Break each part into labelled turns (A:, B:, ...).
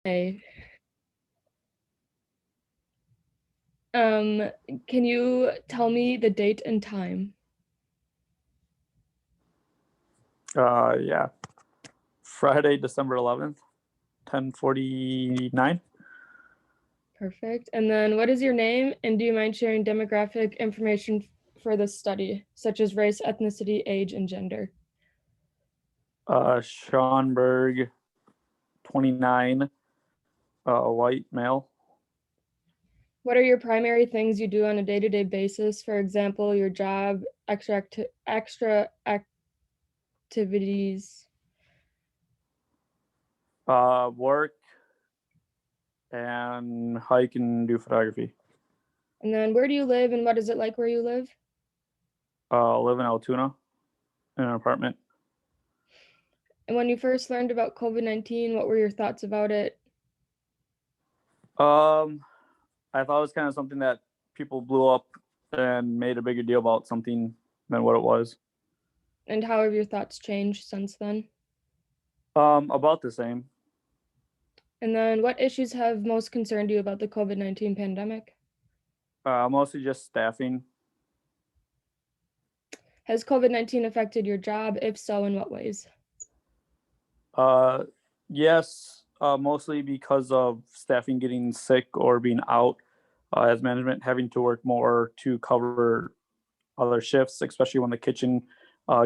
A: Hey, um, can you tell me the date and time?
B: Yeah. Friday, December 11th, 10:49.
A: Perfect. And then what is your name? And do you mind sharing demographic information for this study, such as race, ethnicity, age, and gender?
B: Shawn Berg, 29, white male.
A: What are your primary things you do on a day-to-day basis? For example, your job, extra activities.
B: Work and hike and do photography.
A: And then where do you live and what is it like where you live?
B: Live in Altoona in an apartment.
A: And when you first learned about COVID-19, what were your thoughts about it?
B: Um, I thought it was kind of something that people blew up and made a bigger deal about something than what it was.
A: And how have your thoughts changed since then?
B: About the same.
A: And then what issues have most concerned you about the COVID-19 pandemic?
B: Mostly just staffing.
A: Has COVID-19 affected your job? If so, in what ways?
B: Uh, yes, mostly because of staffing getting sick or being out, as management having to work more to cover other shifts, especially when the kitchen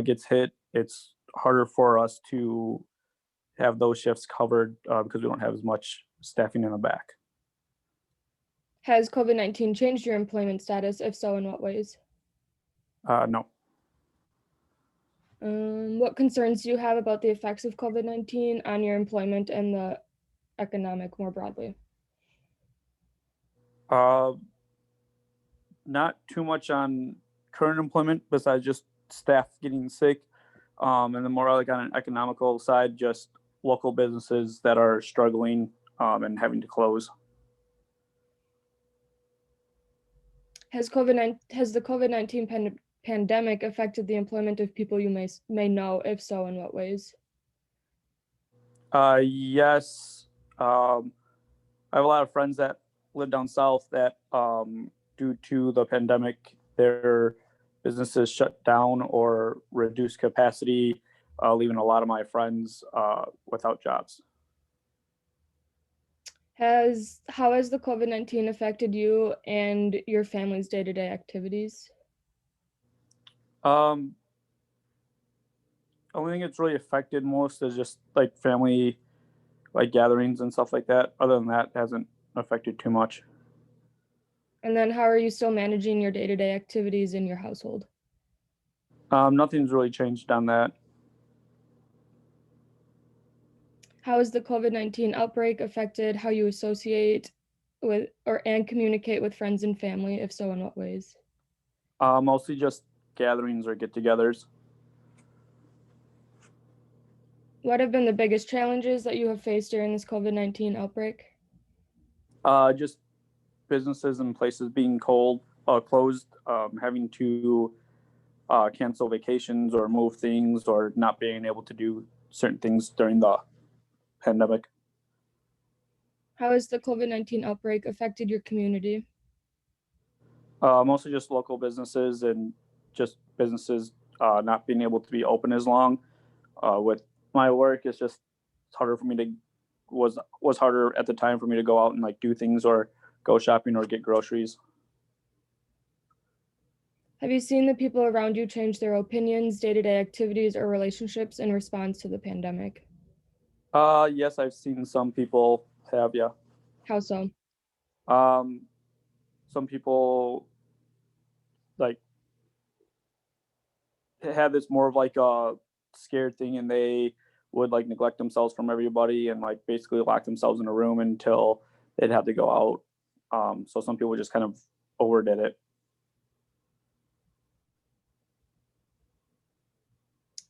B: gets hit. It's harder for us to have those shifts covered because we don't have as much staffing in the back.
A: Has COVID-19 changed your employment status? If so, in what ways?
B: No.
A: What concerns do you have about the effects of COVID-19 on your employment and the economic more broadly?
B: Uh, Not too much on current employment besides just staff getting sick. And then more like on an economical side, just local businesses that are struggling and having to close.
A: Has the COVID-19 pandemic affected the employment of people you may know? If so, in what ways?
B: Yes, I have a lot of friends that live down south that, due to the pandemic, their businesses shut down or reduced capacity, leaving a lot of my friends without jobs.
A: How has the COVID-19 affected you and your family's day-to-day activities?
B: Um, Only thing it's really affected most is just like family like gatherings and stuff like that. Other than that, it hasn't affected too much.
A: And then how are you still managing your day-to-day activities in your household?
B: Nothing's really changed on that.
A: How has the COVID-19 outbreak affected how you associate with and communicate with friends and family? If so, in what ways?
B: Mostly just gatherings or get-togethers.
A: What have been the biggest challenges that you have faced during this COVID-19 outbreak?
B: Just businesses and places being closed, having to cancel vacations or move things or not being able to do certain things during the pandemic.
A: How has the COVID-19 outbreak affected your community?
B: Mostly just local businesses and just businesses not being able to be open as long. With my work, it's harder for me to was harder at the time for me to go out and like do things or go shopping or get groceries.
A: Have you seen the people around you change their opinions, day-to-day activities, or relationships in response to the pandemic?
B: Yes, I've seen some people have, yeah.
A: How so?
B: Um, some people like had this more of like a scared thing and they would like neglect themselves from everybody and like basically lock themselves in a room until they'd have to go out. So some people just kind of overdid it.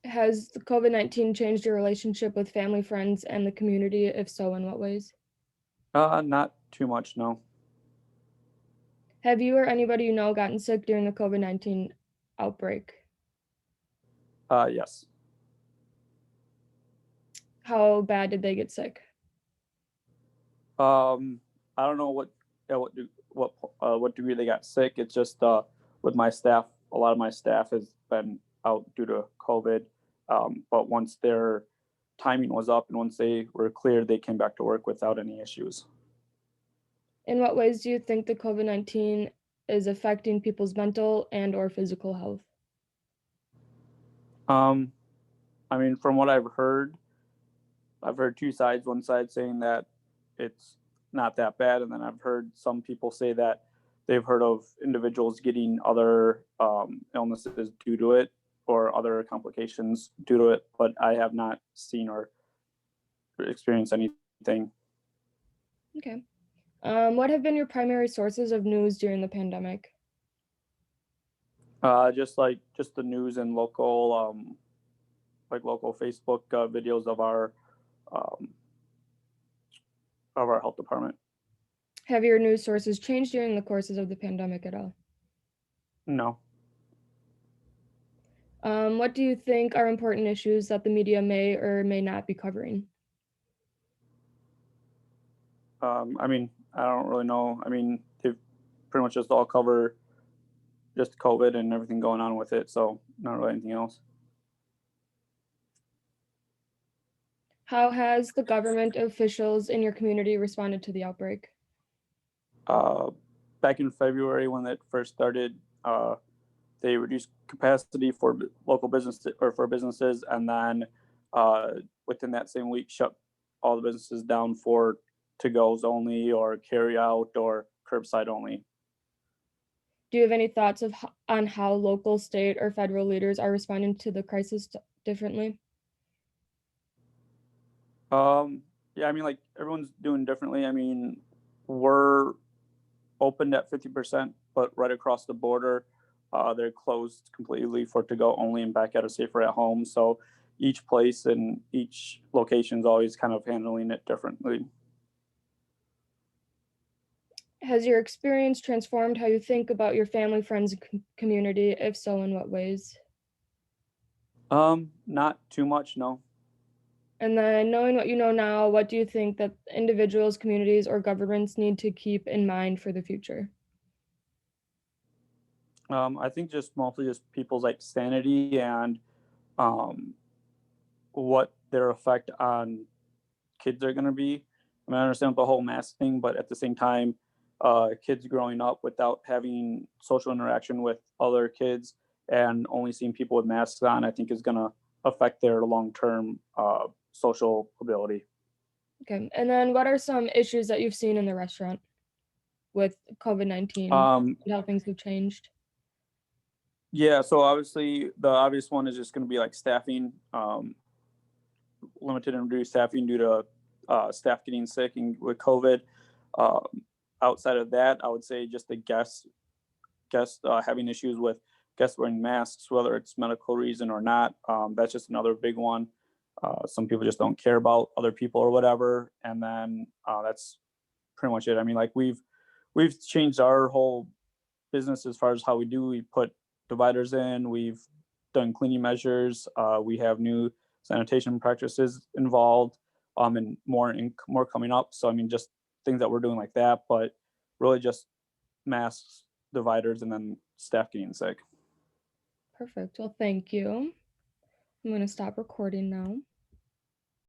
A: Has the COVID-19 changed your relationship with family, friends, and the community? If so, in what ways?
B: Not too much, no.
A: Have you or anybody you know gotten sick during the COVID-19 outbreak?
B: Yes.
A: How bad did they get sick?
B: I don't know what degree they got sick. It's just with my staff, a lot of my staff has been out due to COVID. But once their timing was up and once they were cleared, they came back to work without any issues.
A: In what ways do you think the COVID-19 is affecting people's mental and or physical health?
B: Um, I mean, from what I've heard two sides. One side saying that it's not that bad, and then I've heard some people say that they've heard of individuals getting other illnesses due to it or other complications due to it, but I have not seen or experienced anything.
A: Okay. What have been your primary sources of news during the pandemic?
B: Just the news and local Facebook videos um, of our health department.
A: Have your news sources changed during the courses of the pandemic at all?
B: No.
A: What do you think are important issues that the media may or may not be covering?
B: I mean, I don't really know. I mean, they've pretty much just all cover just COVID and everything going on with it. So not really anything else.
A: How has the government officials in your community responded to the outbreak?
B: Uh, Back in February when it first started, they reduced capacity for local business or for businesses, and then uh, within that same week, shut all the businesses down for to goes only or carry out or curbside only.
A: Do you have any thoughts on how local, state, or federal leaders are responding to the crisis differently?
B: Um, yeah, I mean, like everyone's doing differently. I mean, we're opened at 50%, but right across the border, they're closed completely for to go only and back out of safer at home. So each place and each location is always kind of handling it differently.
A: Has your experience transformed how you think about your family, friends, and community? If so, in what ways?
B: Not too much, no.
A: And then, knowing what you know now, what do you think that individuals, communities, or governments need to keep in mind for the future?
B: I think just mostly just people's like sanity and um, what their effect on kids are going to be. I mean, I understand the whole mask thing, but at the same time, kids growing up without having social interaction with other kids and only seeing people with masks on, I think is going to affect their long term social ability.
A: Okay. And then, what are some issues that you've seen in the restaurant with COVID-19
B: Um,
A: and how things have changed?
B: yeah, so obviously the obvious one is just going to be like staffing, limited and reduced staffing due to staff getting sick and with COVID. Um, Outside of that, I would say just the guests having issues with guests wearing masks, whether it's medical reason or not. That's just another big one. Some people just don't care about other people or whatever, and then that's pretty much it. I mean, like we've changed our whole business as far as how we do. We put dividers in. We've done cleaning measures. We have new sanitation practices involved, and more coming up. So I mean, just things that we're doing like that, but really just masks, dividers, and then staff getting sick.
A: Perfect. Well, thank you. I'm going to stop recording now.